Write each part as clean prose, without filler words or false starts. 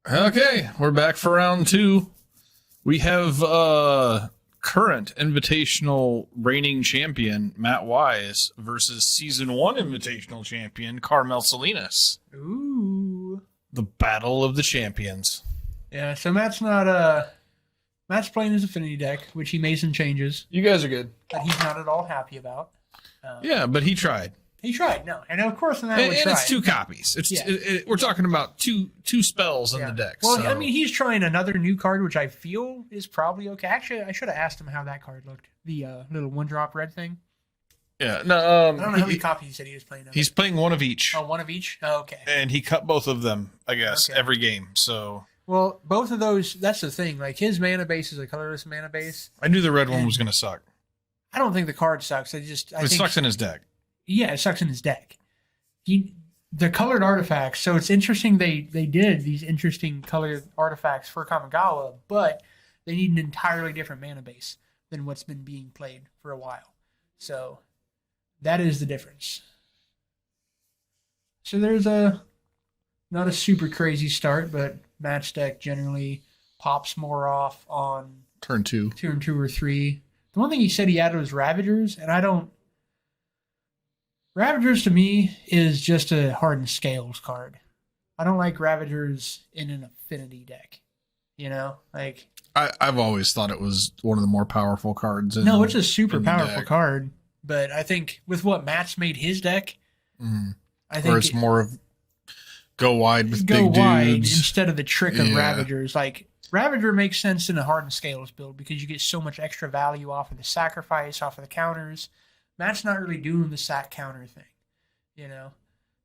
Okay, we're back for round 2. We have current Invitational reigning champion Matt Wise versus Season 1 Invitational champion Carmel Salinas. Ooh. The Battle of the Champions. Yeah, so Matt's playing his Affinity deck, which he made some changes You guys are good. that he's not at all happy about. Yeah, but he tried. He tried, no. And of course, Matt would And try. it's 2 copies. We're talking about two spells in the deck. Well, so. I mean, he's trying another new card, which I feel is probably okay. Actually, I should have asked him how that card looked. The little 1-drop red thing. Yeah, no. I don't know how many copies he said he was playing of. He's playing one of each. Oh, one of each? Oh, okay. And he cut both of them, I guess, Okay. every game. So Well, both of those, that's the thing. Like, his mana base is a colorless mana base. I knew the red one was going to suck. I don't think the card sucks. I It think, sucks in his deck. Yeah, it sucks in his deck. The colored artifacts. So it's interesting they did these interesting colored artifacts for Kamigawa, but they need an entirely different mana base than what's been being played for a while. So that is the difference. So there's not a super crazy start, but Matt's deck generally pops more off on Turn 2. turn 2 or 3. The one thing he said he added was Ravagers, and I don't. Ravagers to me is just a Hardened Scales card. I don't like Ravagers in an Affinity deck. You know, like I've always thought it was one of the more powerful cards. no, it's a super in the powerful deck. card. But I think with what Matt's made his deck, I think Or it's more of go wide with go big wide dudes. instead of the trick of Yeah. Ravagers. Like Ravager makes sense in a Hardened Scales build because you get so much extra value off of the sacrifice, off of the counters. Matt's not really doing the sack counter thing, you know.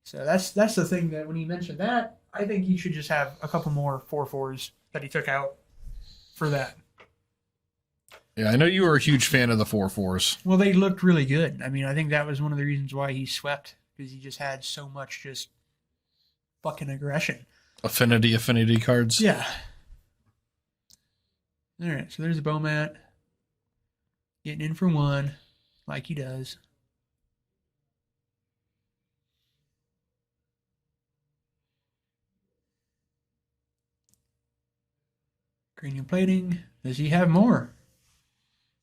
So that's the thing that when he mentioned that, I think he should just have a couple more 4/4s that he took out for that. Yeah, I know you were a huge fan of the 4/4s. Well, they looked really good. I mean, I think that was one of the reasons why he swept because he just had so much just fucking aggression. Affinity cards. Yeah. All right, so there's a Bomat getting in for 1, like he does. Cranium plating. Does he have more?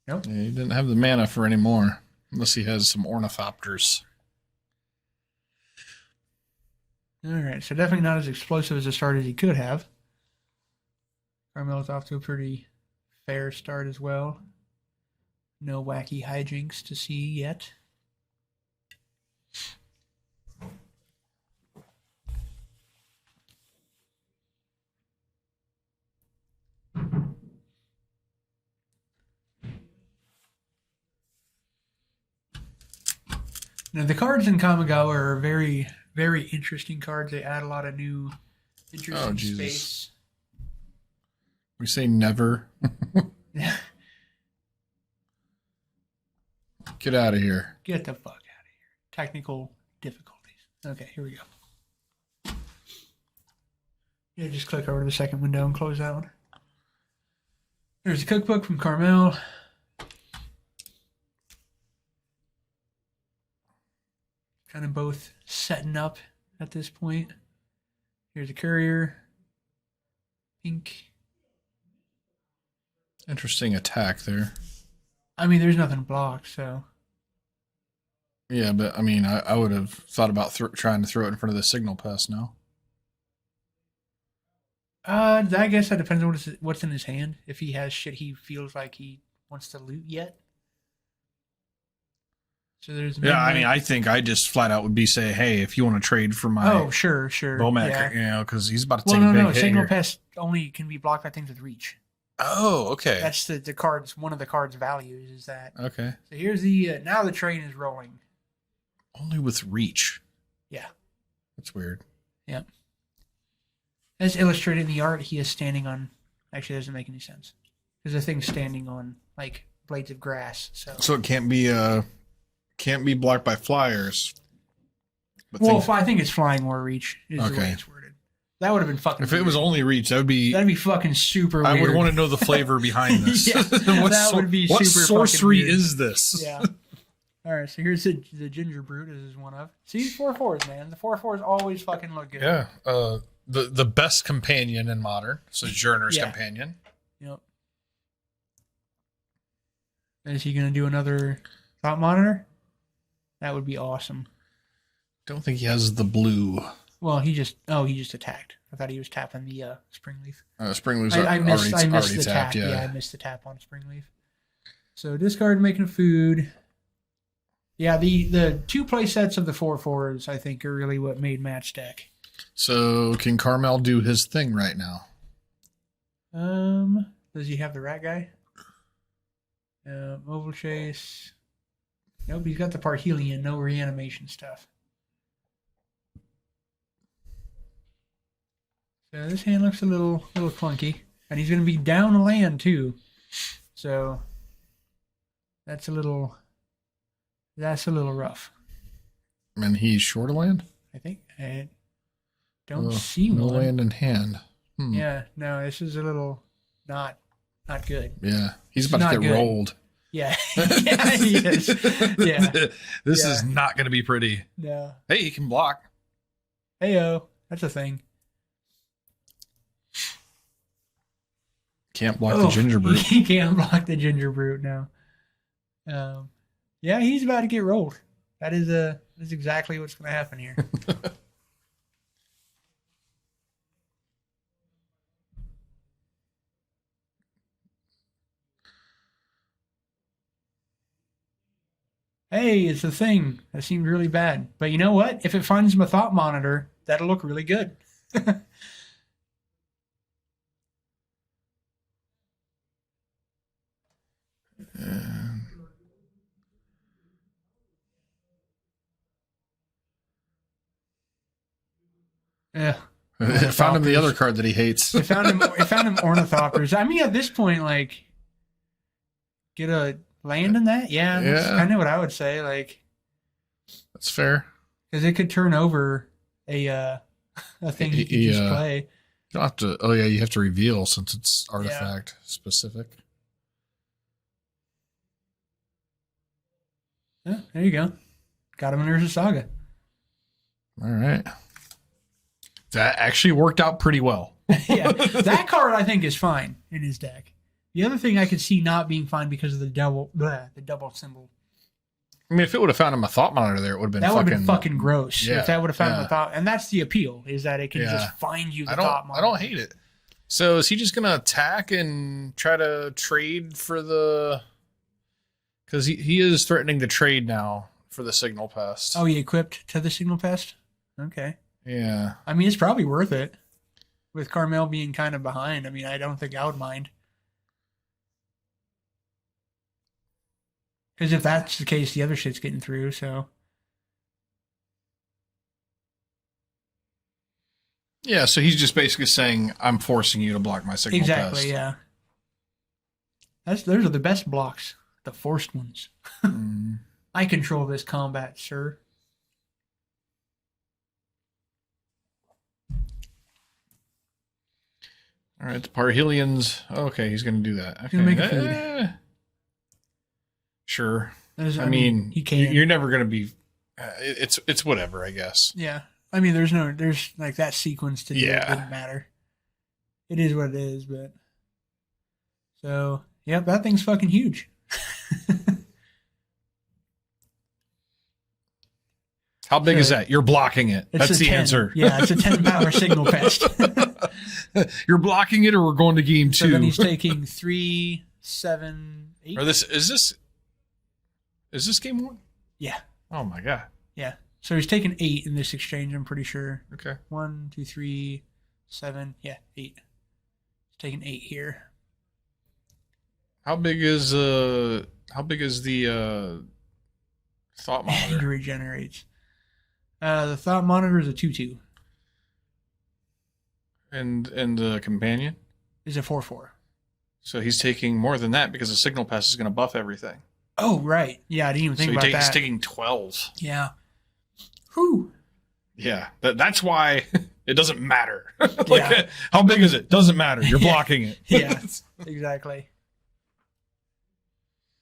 Nope. Yeah, he didn't have the mana for any more, unless he has some Ornithopters. All right, so definitely not as explosive as a start as he could have. Carmel's off to a pretty fair start as well. No wacky hijinks to see yet. Now, the cards in Kamigawa are very, very interesting cards. They add a lot of new interesting Jesus. space. We say never. Yeah. Get out of here. Get the fuck out of here. Technical difficulties. Okay, here we go. Yeah, just click over to the second window and close that one. There's a cookbook from Carmel. Kind of both setting up at this point. Here's a courier. Pink. Interesting attack there. I mean, there's nothing blocked, so. Yeah, but I mean, I would have thought about trying to throw it in front of the signal pest now. I guess that depends on what's in his hand. If he has shit he feels like he wants to loot yet. So there's Yeah, I mean, I think I just flat out would be say, hey, if you want to trade for my sure. Bomac, Yeah. you know, because he's about to Well, take a big hit Signal here. Pest only can be blocked by things with reach. Oh, okay. That's the card's one of the card's values is that. Okay. So here's the now the train is rolling. Only with reach. Yeah. That's weird. Yep. As illustrated in the art, he is standing on. Actually, that doesn't make any sense because the thing's standing on like blades of grass. So it can't be blocked by flyers. But well, I think it's flying or reach is the way it's worded. That would have been fucking. If it was only reach, that'd be fucking super. I weird. would want to know the flavor behind this. Yeah, that would be what super sorcery fucking weird. is this? Yeah. All right, so here's the Ginger Brute. This is one of. See, 4/4s, man. The 4/4s always fucking look good. Yeah. the best companion in Modern. So Journer's Yeah. companion. Yep. Is he going to do another Thought Monitor? That would be awesome. Don't think he has the blue. Well, he just attacked. I thought he was tapping the Springleaf. Springleaf's I missed already the tapped. tap. Yeah, I missed the tap on Springleaf. So discard making food. Yeah, the 2 play sets of the 4/4s I think are really what made Matt's deck. So can Carmel do his thing right now? Does he have the rat guy? Oval Chase. Nope, he's got the Parhelion, no reanimation stuff. So this hand looks a little clunky. And he's going to be down a land, too. So that's a little rough. And he's short a land? I think. I don't see no one. land in hand. Yeah, no, this is a little not good. Yeah, he's about to get rolled. Yeah, yeah, he is. Yeah. This is not going to be pretty. No. Hey, he can block. Heyo, that's a thing. Can't block the Ginger Brute. He can't block the Ginger Brute now. Yeah, he's about to get rolled. That is exactly what's going to happen here. Hey, it's a thing. That seemed really bad. But you know what? If it finds him a Thought Monitor, that'll look really good. Yeah. It found him the other card that he hates. It found him Ornithopters. I mean, at this point, like, get a land in that? Yeah, that's kind of what I would say. Like, that's fair. Because it could turn over a thing he could just play. You don't have to. Oh yeah, you have to reveal since it's artifact specific. Yeah, there you go. Got him in Urza Saga. All right. That actually worked out pretty well. Yeah, that card I think is fine in his deck. The other thing I could see not being fine because of the double symbol. I mean, if it would have found him a Thought Monitor there, it would have been that would have been fucking gross. Yeah, if that would have found him a Thought, and that's the appeal is that it can just find you the Thought Monitor. I don't hate it. So is he just gonna attack and try to trade for the? Because he is threatening to trade now for the Signal Pest. Oh, he equipped to the Signal Pest? Okay. Yeah. I mean, it's probably worth it. With Carmel being kind of behind, I mean, I don't think I would mind. Because if that's the case, the other shit's getting through, so. Yeah, so he's just basically saying, I'm forcing you to block my Signal Pest. Exactly, yeah. Those are the best blocks. The forced ones. I control this combat, sir. All right, the Parhelions. Okay, he's going to do that. Okay. He's going to make a food. Sure. I mean, he can. You're never going to be. It's whatever, I guess. Yeah. I mean, there's like that sequence to do. It didn't matter. It is what it is, but. So, yep, that thing's fucking huge. How big is that? You're blocking it. That's the 10. answer. Yeah, it's a 10-power Signal Pest. You're blocking it, or we're going to game 2. So then he's taking 3, 7, 8. Or is this game 1? Yeah. Oh my god. Yeah. So he's taking 8 in this exchange, I'm pretty sure. Okay. 1, 2, 3, 7. Yeah, 8. He's taking 8 here. How big is the Thought Monitor? He regenerates. The Thought Monitor is a 2/2. And the Companion? Is a 4/4. So he's taking more than that because the Signal Pest is going to buff everything. Oh, right. Yeah, I didn't even think about that. He's taking 12. Yeah. Whew. Yeah, that's why it doesn't matter. How big is it? Doesn't matter. You're blocking it. Yeah, exactly.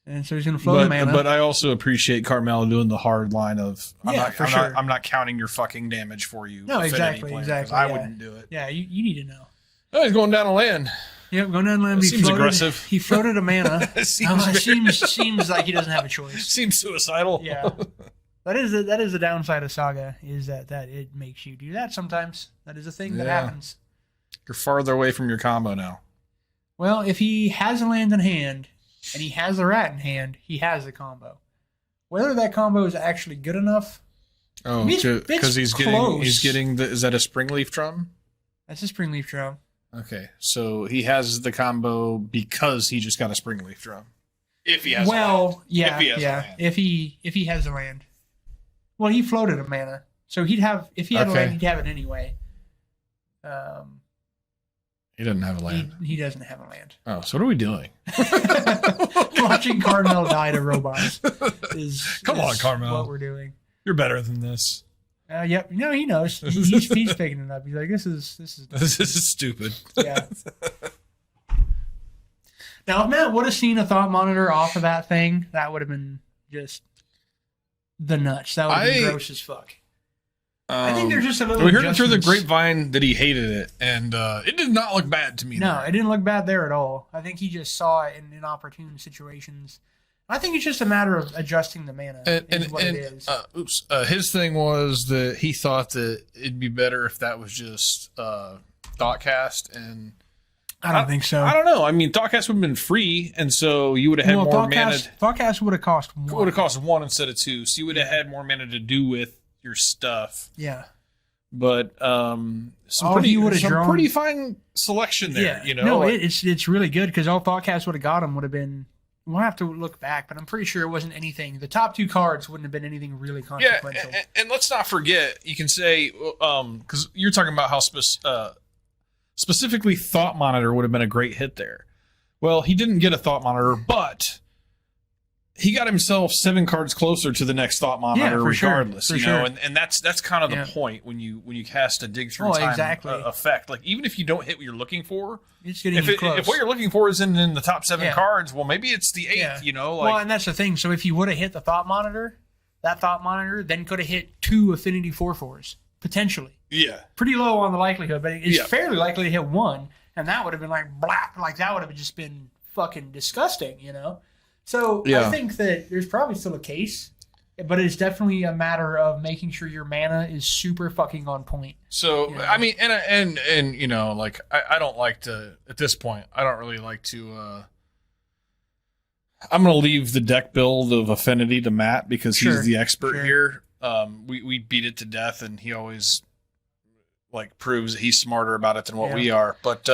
And so he's going to float a mana. But I also appreciate Carmel doing the hard line of I'm not counting your fucking damage for you. No, exactly. I wouldn't do it. Yeah, you need to know. Oh, he's going down a land. Yep, going down land. Seems aggressive. He floated a mana. seems like he doesn't have a choice. Seems suicidal. Yeah. That is the downside of Saga, is that it makes you do that sometimes. That is a thing that happens. You're farther away from your combo now. Well, if he has a land in hand and he has a rat in hand, he has a combo. Whether that combo is actually good enough. Oh, because he's getting is that a Springleaf Drum? That's a Springleaf Drum. Okay, so he has the combo because he just got a Springleaf Drum. If he has a land. If he has a land. Well, he floated a mana. So he'd have if he had a land, he'd have it anyway. He doesn't have a land. He doesn't have a land. Oh, so what are we doing? Watching Carmel die to robots Come on, Carmel. What we're doing. You're better than this. Yep. No, he knows. He's picking it up. He's like, this is stupid. Yeah. Now, if Matt would have seen a thought monitor off of that thing, that would have been just the nuts. That would have been gross as fuck. I think there's just a little. We heard it through the grapevine that he hated it, and it did not look bad to me. No, it didn't look bad there at all. I think he just saw it in inopportune situations. I think it's just a matter of adjusting the mana. His thing was that he thought that it'd be better if that was just Thoughtcast, and I don't think so. I don't know. I mean, Thoughtcast would have been free, and so you would have had more mana. Thoughtcast would have cost one. Would have cost one instead of two, so you would have had more mana to do with your stuff. Yeah. But some pretty fine selection there. Yeah. You know, no, it's really good because all Thoughtcast would have got him would have been. We'll have to look back, but I'm pretty sure it wasn't anything. The top two cards wouldn't have been anything really consequential. Yeah, and let's not forget, you can say, because you're talking about how specifically Thought Monitor would have been a great hit there. Well, he didn't get a Thought Monitor, but he got himself 7 cards closer to the next Thought Monitor, regardless. You know, and that's kind of the point when you cast a dig through time effect. Like, even if you don't hit what you're looking for, it's getting close. If what you're looking for is in the top 7 cards, well, maybe it's the 8th. Yeah. You know, well, and that's the thing. So if you would have hit the Thought Monitor, that Thought Monitor then could have hit 2 Affinity 4/4s potentially. Yeah, pretty low on the likelihood, but it's fairly likely to hit 1, and that would have been like black. Like that would have just been fucking disgusting. You know. So I think that there's probably still a case, but it's definitely a matter of making sure your mana is super fucking on point. So, you know? I mean, and you know, like I don't like to, at this point, I don't really like to, I'm going to leave the deck build of Affinity to Matt because he's the expert here. We beat it to death and he always like proves that he's smarter about it than what we are. But,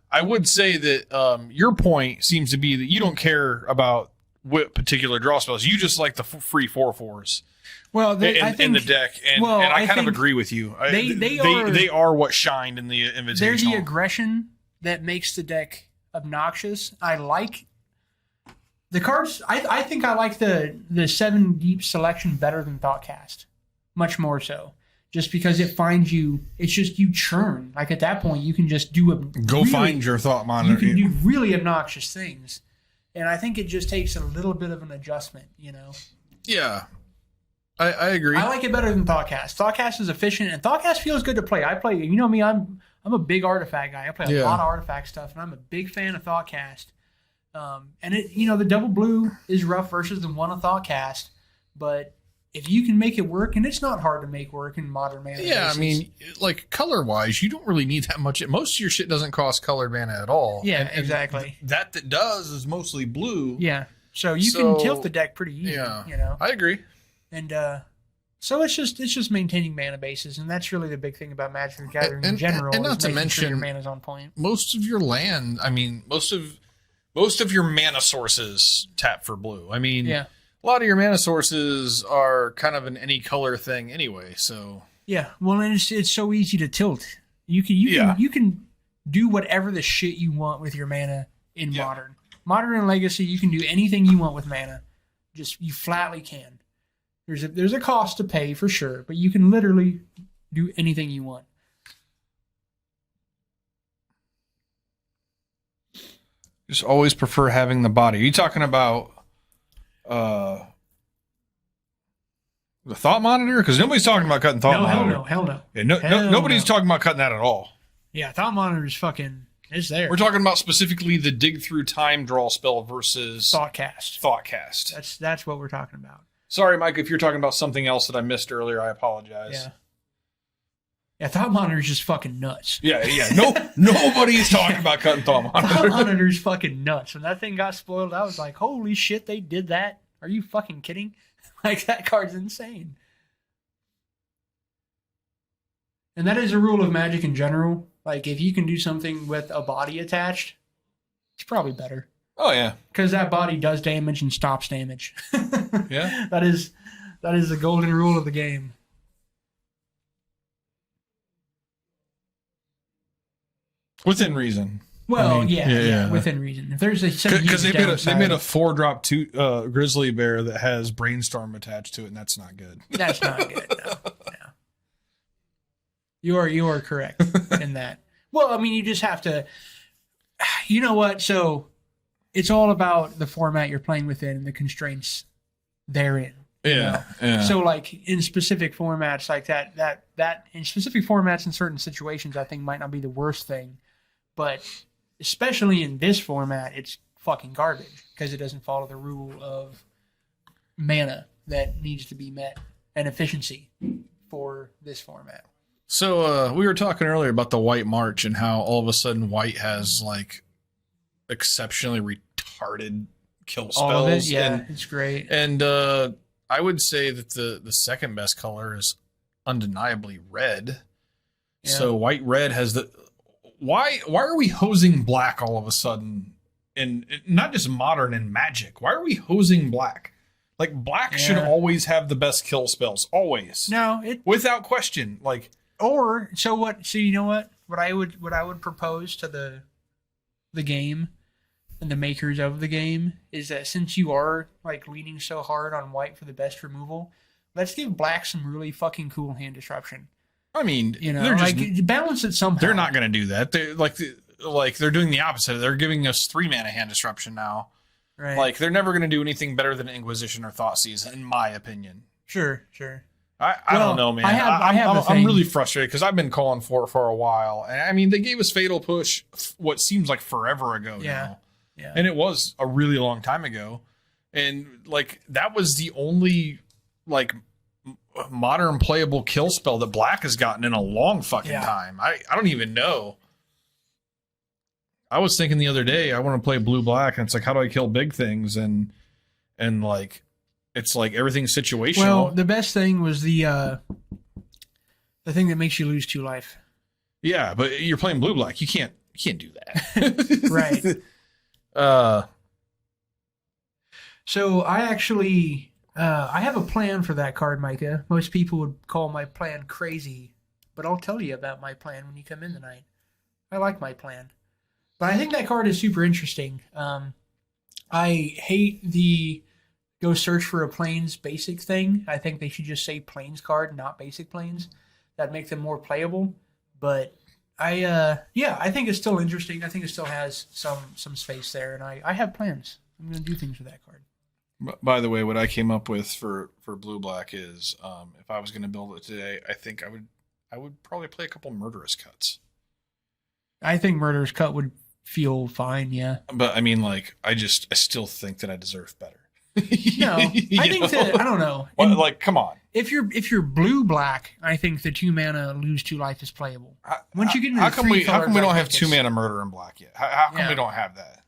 I would say that your point seems to be that you don't care about what particular draw spells. You just like the free 4/4s. Well, in the deck, and I kind of agree with you. They are what shined in the Invitational. They're the aggression that makes the deck obnoxious. I like the cards. I think I like the 7 deep selection better than Thoughtcast, much more so. Just because it finds you, it's just you churn. Like at that point, you can just find your Thought Monitor. You can do really obnoxious things, and I think it just takes a little bit of an adjustment. You know. Yeah, I agree. I like it better than Thoughtcast. Thoughtcast is efficient, and Thoughtcast feels good to play. I play. You know me. I'm a big artifact guy. I play a lot of artifact stuff, and I'm a big fan of Thoughtcast. And the double blue is rough versus the one of Thoughtcast, but if you can make it work, and it's not hard to make work in modern mana. Yeah, basis. I mean, like color-wise, you don't really need that much. Most of your shit doesn't cost colored mana at all. Yeah, exactly. That does is mostly blue. Yeah, so you can tilt the deck pretty easy. Yeah, you know. I agree. And so it's just maintaining mana bases, and that's really the big thing about Magic the Gathering in general. And not to mention, your mana's on point. Most of your land, I mean, most of your mana sources tap for blue. I mean, a lot of your mana sources are kind of an any color thing anyway. So well, and it's so easy to tilt. You can do whatever the shit you want with your mana in Modern and Legacy. You can do anything you want with mana. Just you flatly can. There's a cost to pay for sure, but you can literally do anything you want. Just always prefer having the body. Are you talking about The thought monitor? Because nobody's talking about cutting thought monitor. Hell no. Yeah, Hell nobody's no. talking about cutting that at all. Yeah, thought monitor is fucking is there. We're talking about specifically the dig through time draw spell versus Thoughtcast. That's what we're talking about. Sorry, Mike, if you're talking about something else that I missed earlier, I apologize. Yeah. Yeah, thought monitor is just fucking nuts. Yeah. Nobody's talking about cutting thought monitor. Thought monitor is fucking nuts. When that thing got spoiled, I was like, holy shit, they did that? Are you fucking kidding? Like, that card's insane. And that is a rule of Magic in general. Like, if you can do something with a body attached, it's probably better. Oh, yeah. Because that body does damage and stops damage. Yeah. That is the golden rule of the game. Within reason. Well, I mean, yeah, within reason. If there's a because they made a 4-drop grizzly bear that has brainstorm attached to it, and that's not good. That's not good. No. You are correct in that. Well, I mean, you just have to. You know what? So it's all about the format you're playing within and the constraints therein. Yeah. So, like in specific formats like that in specific formats in certain situations, I think might not be the worst thing, but especially in this format, it's fucking garbage because it doesn't follow the rule of mana that needs to be met and efficiency for this format. So we were talking earlier about the White March and how all of a sudden White has like exceptionally retarded kill spells. All of it, yeah, it's great. And I would say that the second best color is undeniably red. Yeah. So White Red has the why are we hosing black all of a sudden in not just modern and Magic? Why are we hosing black? Like black should always have the best kill spells, always. No, without question. Like so you know what I would propose to the game and the makers of the game is that since you are like leaning so hard on white for the best removal, let's give black some really fucking cool hand disruption. I mean, you know, like balance it somehow. They're not going to do that. They're doing the opposite. They're giving us 3-mana hand disruption now. Right. Like they're never going to do anything better than Inquisition or Thoughtseize, in my opinion. Sure. I don't know, man. I'm really frustrated because I've been calling for it for a while. And I mean, they gave us Fatal Push what seems like forever ago now. Yeah. And it was a really long time ago. And like that was the only like modern playable kill spell that black has gotten in a long fucking time. I don't even know. I was thinking the other day, I want to play blue black, and it's like, how do I kill big things? And like, it's like everything's situational. Well, the best thing was the thing that makes you lose 2 life. Yeah, but you're playing blue black. You can't do that. Right. So I actually I have a plan for that card, Micah. Most people would call my plan crazy, but I'll tell you about my plan when you come in tonight. I like my plan. But I think that card is super interesting. I hate the go search for a plains basic thing. I think they should just say plains card, not basic plains. That'd make them more playable. But I think it's still interesting. I think it still has some space there, and I have plans. I'm going to do things with that card. By the way, what I came up with for blue black is if I was going to build it today, I think I would probably play a couple murderous cuts. I think murderous cut would feel fine, yeah. But I mean, like, I still think that I deserve better. No, I think that I don't know. Well, like, come on. If you're blue black, I think the 2 mana lose 2 life is playable. Once you get into how come we don't have 2 mana murder in black yet? How come we don't have that?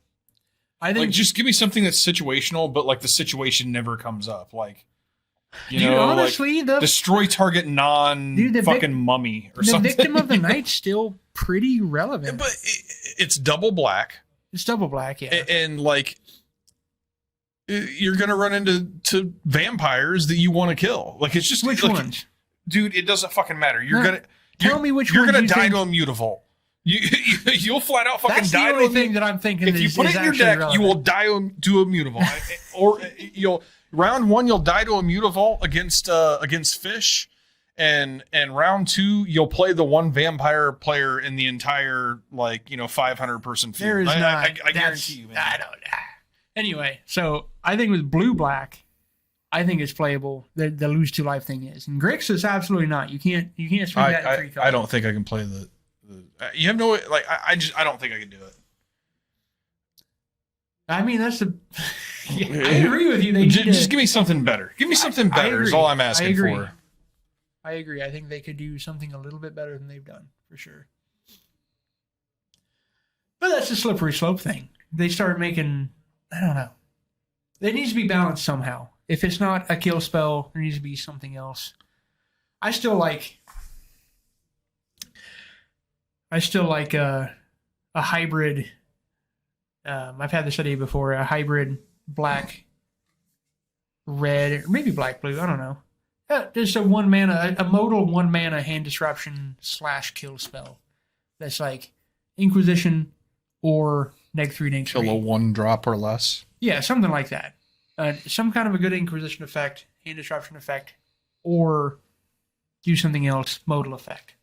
I think like just give me something that's situational, but like the situation never comes up. Like, you know, honestly, like destroy target fucking mummy or something. The victim of the night's still pretty relevant. But it's double black. It's double black, yeah. And like you're gonna run into vampires that you want to kill. Like it's just which ones, dude? It doesn't fucking matter. Tell me which you're ones gonna die to a mutavault. You'll flat out fucking That's die. That's the only thing that I'm thinking. If you put it in your deck, relevant. You will die to a mutavault, or round 1 you'll die to a mutavault against fish, and round 2 you'll play the one vampire player in the entire 500 person field. There is I guarantee you, man. I don't. Anyway, so I think with blue-black, I think it's playable. The lose 2 life thing is. And Grix is absolutely not. You can't swing that in 3 colors. I don't think I can play the you have no way, like I don't think I can do it. I mean, that's the. Yeah, I agree with you. They just give me something better. Give me something better is all I'm asking for. I agree. I think they could do something a little bit better than they've done, for sure. But that's a slippery slope thing. They start making, I don't know. It needs to be balanced somehow. If it's not a kill spell, there needs to be something else. I still like a hybrid. I've had this idea before. A hybrid black, red, or maybe black blue. I don't know. Just a modal 1 mana hand disruption / kill spell. That's like Inquisition or -3, -3. Kill a 1 drop or less. Yeah, something like that. Some kind of a good Inquisition effect, hand disruption effect, or do something else, modal effect.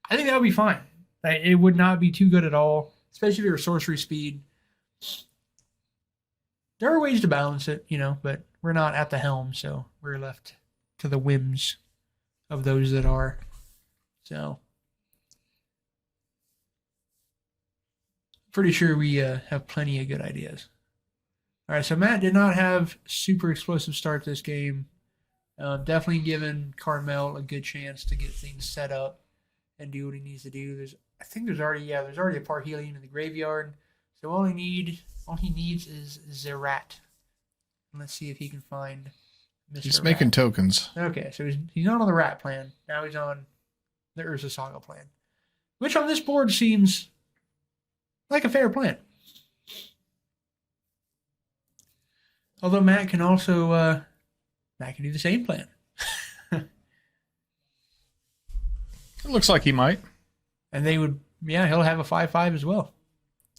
I think that would be fine. It would not be too good at all, especially if you're sorcery speed. There are ways to balance it, but we're not at the helm, so we're left to the whims of those that are. So, pretty sure we have plenty of good ideas. All right, so Matt did not have super explosive start this game. Definitely giving Carmel a good chance to get things set up and do what he needs to do. There's already a Parhelion in the graveyard. So all he needs is Zerat. Let's see if he can find Mr. He's making Rat. tokens. Okay, so he's not on the Rat plan. Now he's on the Urza Saga plan. Which on this board seems like a fair plan. Although Matt can also do the same plan. It looks like he might. And they would, he'll have a 5/5 as well.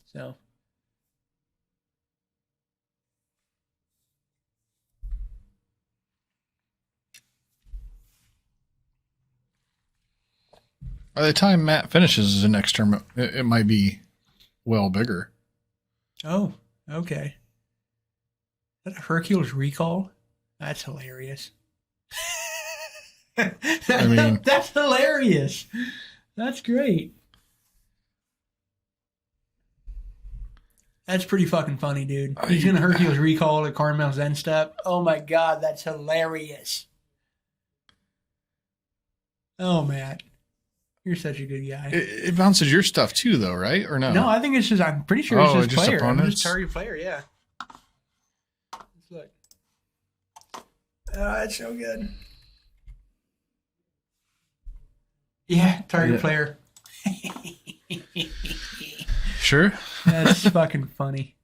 So. By the time Matt finishes the next term, it might be well bigger. Oh, okay. Is that a Hercules recall? That's hilarious. That's hilarious. That's great. That's pretty fucking funny, dude. He's going to Hercules recall at Carmel's end step. Oh my God, that's hilarious. Oh, Matt. You're such a good guy. It bounces your stuff too, though, right? Or no? No, I think it's just, I'm pretty sure it's just player. Opponents? I'm just target player, yeah. Let's look. Oh, that's so good. Yeah, target player. Sure. That's fucking funny.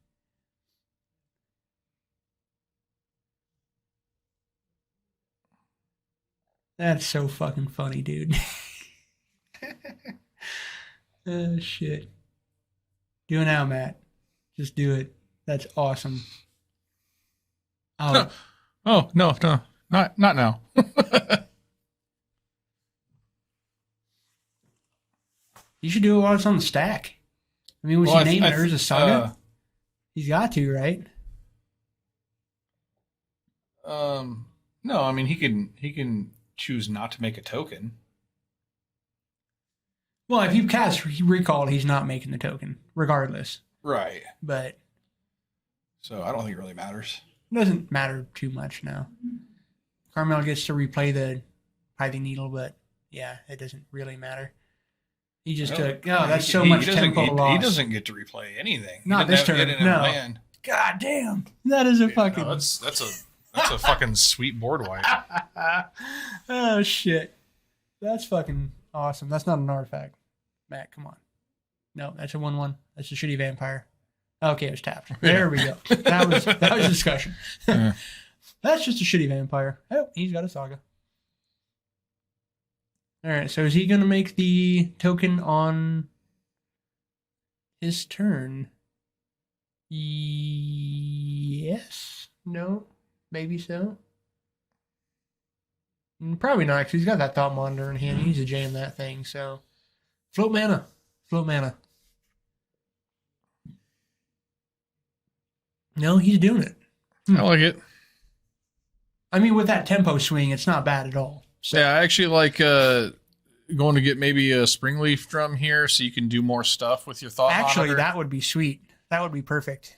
That's so fucking funny, dude. Oh, shit. Do it now, Matt. Just do it. That's awesome. Oh, no, not now. You should do it while it's on the stack. I mean, was he named Urza Saga? He's got to, right? No, I mean he can choose not to make a token. Well, if you cast Recall, he's not making the token, regardless. Right. But so I don't think it really matters. It doesn't matter too much now. Carmel gets to replay the Pithing Needle, but yeah, it doesn't really matter. He just took. Oh, that's so much tempo loss. He doesn't get to replay anything. Not this turn. No. God damn. That is a fucking. No, that's a fucking sweet board wipe. Oh shit. That's fucking awesome. That's not an artifact. Matt, come on. No, that's a 1/1. That's a shitty vampire. Okay, it was tapped. There we go. That was discussion. Yeah. That's just a shitty vampire. Oh, he's got a saga. All right, so is he going to make the token on his turn? Yes. No. Maybe so. Probably not, because he's got that Thought Monitor in hand. He needs to jam that thing, so. Float mana. No, he's doing it. I like it. I mean, with that tempo swing, it's not bad at all. So, Yeah, I actually like going to get maybe a Springleaf drum here so you can do more stuff with your thought actually, monitor. that would be sweet. That would be perfect.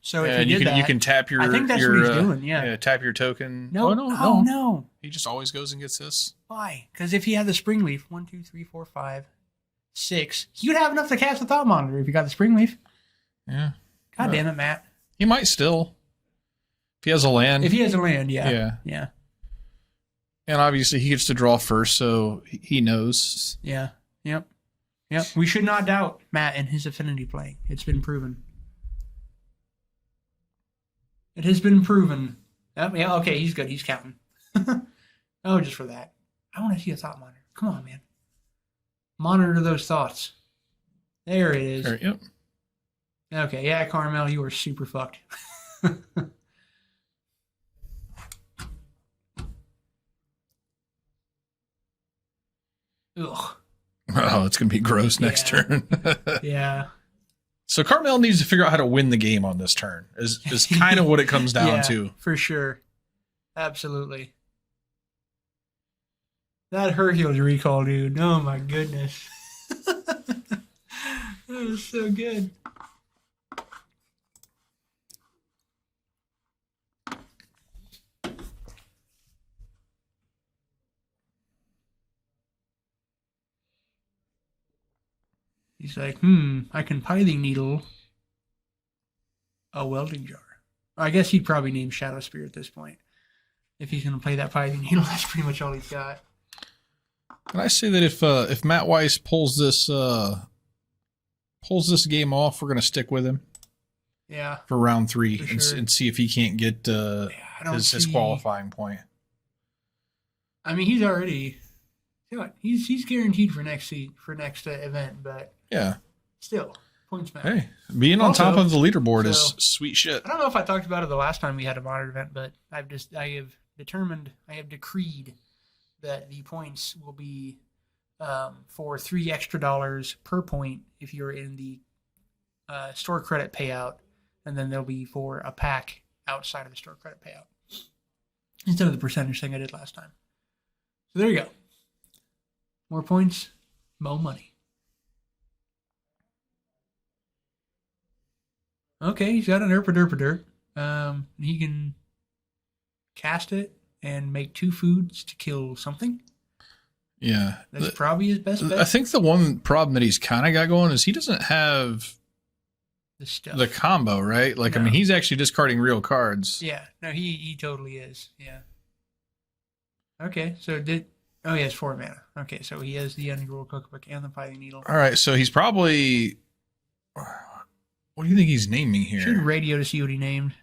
So if And you you did can that, you can tap your I think that's your, what he's doing. Yeah. tap your token. No. Oh, no, Oh no. He just always goes and gets this. Why? Because if he had the Springleaf, 1, 2, 3, 4, 5, 6, you'd have enough to cast the thought monitor if you got the Springleaf. Yeah. God damn it, Matt. He might still. If he has a land. If he has a land, yeah. Yeah. Yeah. And obviously he gets to draw first, so he knows. Yeah. Yep. We should not doubt Matt and his affinity play. It's been proven. It has been proven. Oh, yeah, okay, he's good. He's counting. Oh, just for that. I want to see a thought monitor. Come on, man. Monitor those thoughts. There it is. Yep. Okay, yeah, Carmel, you are super fucked. Ugh. Oh, it's going to be gross next turn. Yeah. So Carmel needs to figure out how to win the game on this turn. Is kind of what it comes down Yeah, to. for sure. Absolutely. That Hercules recall, dude. Oh my goodness. That was so good. He's like, I can pithing needle a welding jar. I guess he'd probably name Shadow Spear at this point. If he's going to play that pithing needle, that's pretty much all he's got. Can I say that if Matt Weiss pulls this game off, we're going to stick with him? Yeah. For round 3 For and, sure. and see if he can't get his qualifying point. I mean, he's already. You know what, he's guaranteed for next event, but Yeah. still points matter. Hey, being on Also, top of the leaderboard is so- sweet shit. I don't know if I talked about it the last time we had a modern event, but I have decreed that the points will be for $3 extra per point if you're in the store credit payout, and then there'll be for a pack outside of the store credit payout instead of the percentage thing I did last time. So there you go. More points, more money. Okay, he's got an Erpaderpader. He can cast it and make 2 foods to kill something. Yeah. That's probably his best bet. I think the one problem that he's kind of got going is he doesn't have The stuff. the combo, right? Like, I No. mean, he's actually discarding real cards. Yeah, no, he totally is. Yeah. Okay, so oh, he has 4 mana. Okay, so he has the Underworld Cookbook and the Pithing Needle. All right, so he's probably... What do you think he's naming here? Should radio to see what he named.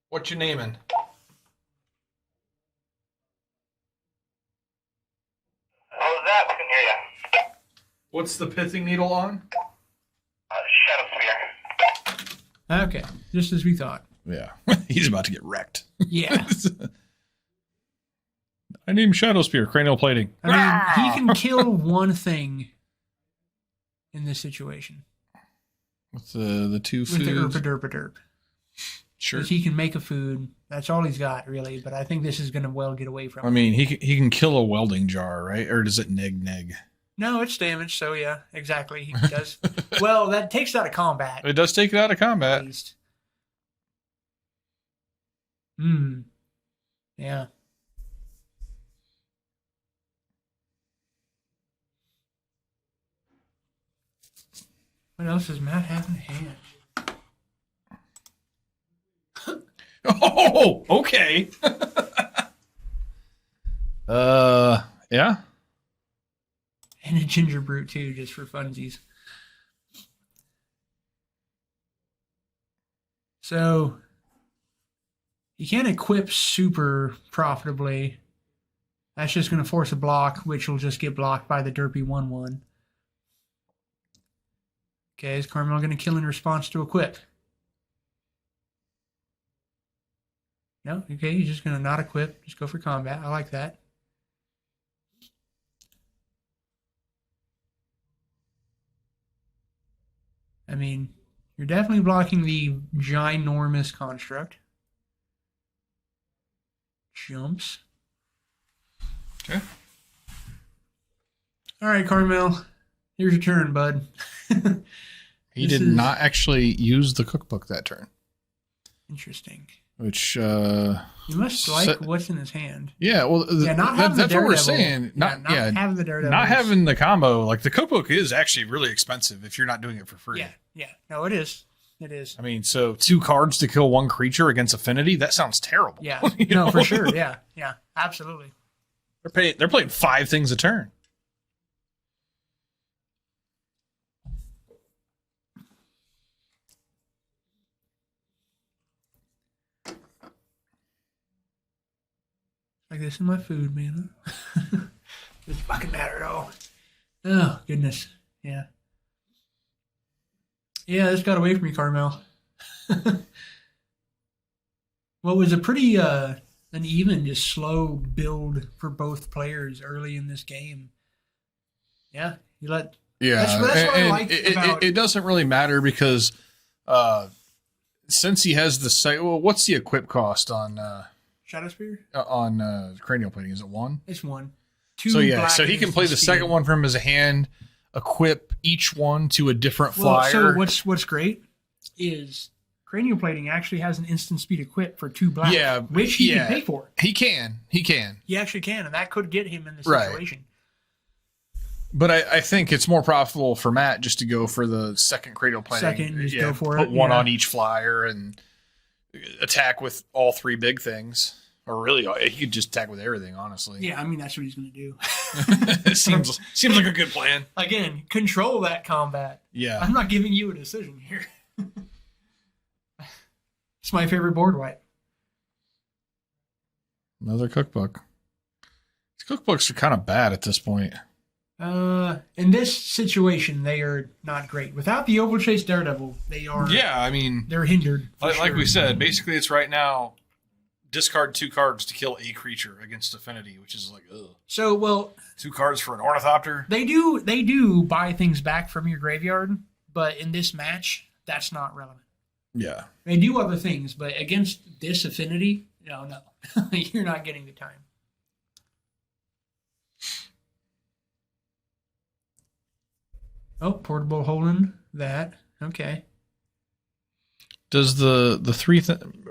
What you naming? What was that? We couldn't hear you. What's the pithing needle on? Shadow Sphere. Okay, just as we thought. Yeah. He's about to get wrecked. Yeah. I named Shadow Spear, cranial plating. I mean, he can kill one thing in this situation With the 2 with the foods. Erpaderpaderp. Sure. Because he can make a food. That's all he's got, really. But I think this is going to well get away from I him. mean, he can kill a welding jar, right? Or does it neg? No, it's damage, so yeah, exactly. He does. Well, that takes it out of combat, It does take it out of at combat. least. Yeah. What else does Matt have in hand? Oh, okay. Yeah. And a ginger brute, too, just for funsies. So, you can't equip super profitably. That's just going to force a block, which will just get blocked by the derpy 1/1. Okay, is Carmel going to kill in response to equip? No? Okay, he's just going to not equip. Just go for combat. I like that. mean, you're definitely blocking the ginormous construct. Jumps. Okay. All right, Carmel. Here's your turn, bud. He did not actually use the cookbook that turn. Interesting. Which you must like what's in his hand. Yeah, well, that's what we're saying. Not having the Daredevil. Not having the combo. Like the cookbook is actually really expensive if you're not doing it for free. Yeah. No, it is. It is. I mean, so 2 cards to kill 1 creature against Affinity. That sounds terrible. Yeah. No, for sure. Yeah. Absolutely. They're playing 5 things a turn. Like this in my food, man. Doesn't fucking matter at all. Oh, goodness. Yeah. Yeah, this got away from me, Carmel. What was a pretty uneven, just slow build for both players early in this game. Yeah, you let. Yeah, that's what I like about it. Doesn't really matter because since he has the site. Well, what's the equip cost on Shadow Spear? On cranial plating? Is it 1? It's 1. 2 so he can play the second one from his hand, equip each one to a different flyer. So what's great is cranial plating actually has an instant speed equip for 2 black, which he can pay for. He can. He actually can, and that could get him in the situation. Right. But I think it's more profitable for Matt just to go for the second cranial plating. Go for it. Put 1 on each flyer and attack with all 3 big things. Or really, he could just attack with everything, honestly. Yeah, I mean, that's what he's going to do. It seems like a good plan. Again, control that combat. Yeah. I'm not giving you a decision here. It's my favorite board wipe. Another cookbook. These cookbooks are kind of bad at this point. In this situation, they are not great. Without the Oval Chase Daredevil, they are. Yeah, I mean, they're hindered. Like we said, basically, it's right now. Discard 2 cards to kill a creature against Affinity, which is like, ugh. So, well, 2 cards for an Ornithopter. They do buy things back from your graveyard, but in this match, that's not relevant. Yeah. They do other things, but against this Affinity, no. You're not getting the time. Oh, portable holding that. Okay. Does the 3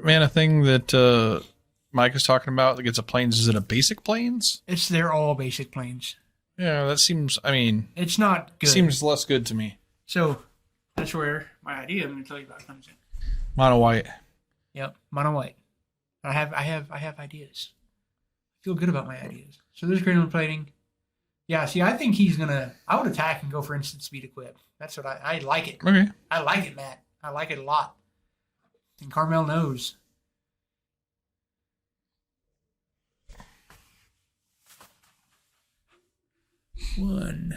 mana thing that Mike is talking about that gets a planes, is it a basic planes? They're all basic planes. Yeah, that seems, I mean... It's not good. Seems less good to me. So, that's where my idea I'm going to tell you about comes in. Mono white. Yep, mono white. I have ideas. I feel good about my ideas. So there's cranial plating. Yeah, see, I think I would attack and go for instant speed equip. That's what I like it. Okay. I like it, Matt. I like it a lot. And Carmel knows. One,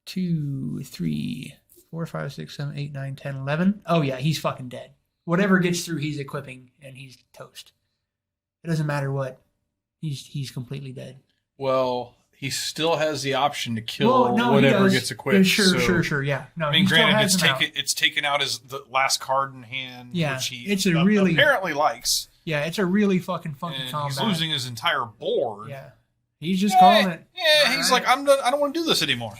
2, 3, 4, 5, 6, 7, 8, 9, 10, 11. Oh, yeah, he's fucking dead. Whatever gets through, he's equipping, and he's toast. It doesn't matter what. He's completely dead. Well, he still has the option to kill whatever gets equipped. Yeah, sure, yeah. No, I mean, granted, it's taken out as the last card in hand, which he apparently likes. Yeah, it's a really fucking funky combat. He's losing his entire board. Yeah. He's just calling it. Yeah, he's like, I'm done. I don't want to do this anymore.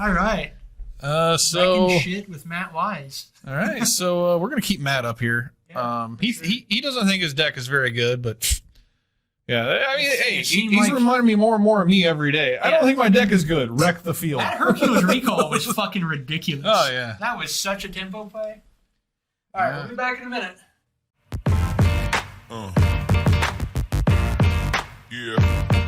All right. So shit with Matt Wise. All right, so we're gonna keep Matt up here. Yeah, he doesn't think his deck is very good, but yeah, I mean, he's reminding me more and more of me every day. Yeah. I don't think my deck is good. Wreck the field. That Hercules recall was fucking ridiculous. Oh yeah, that was such a tempo play. All right, we'll be back in a minute. Yeah.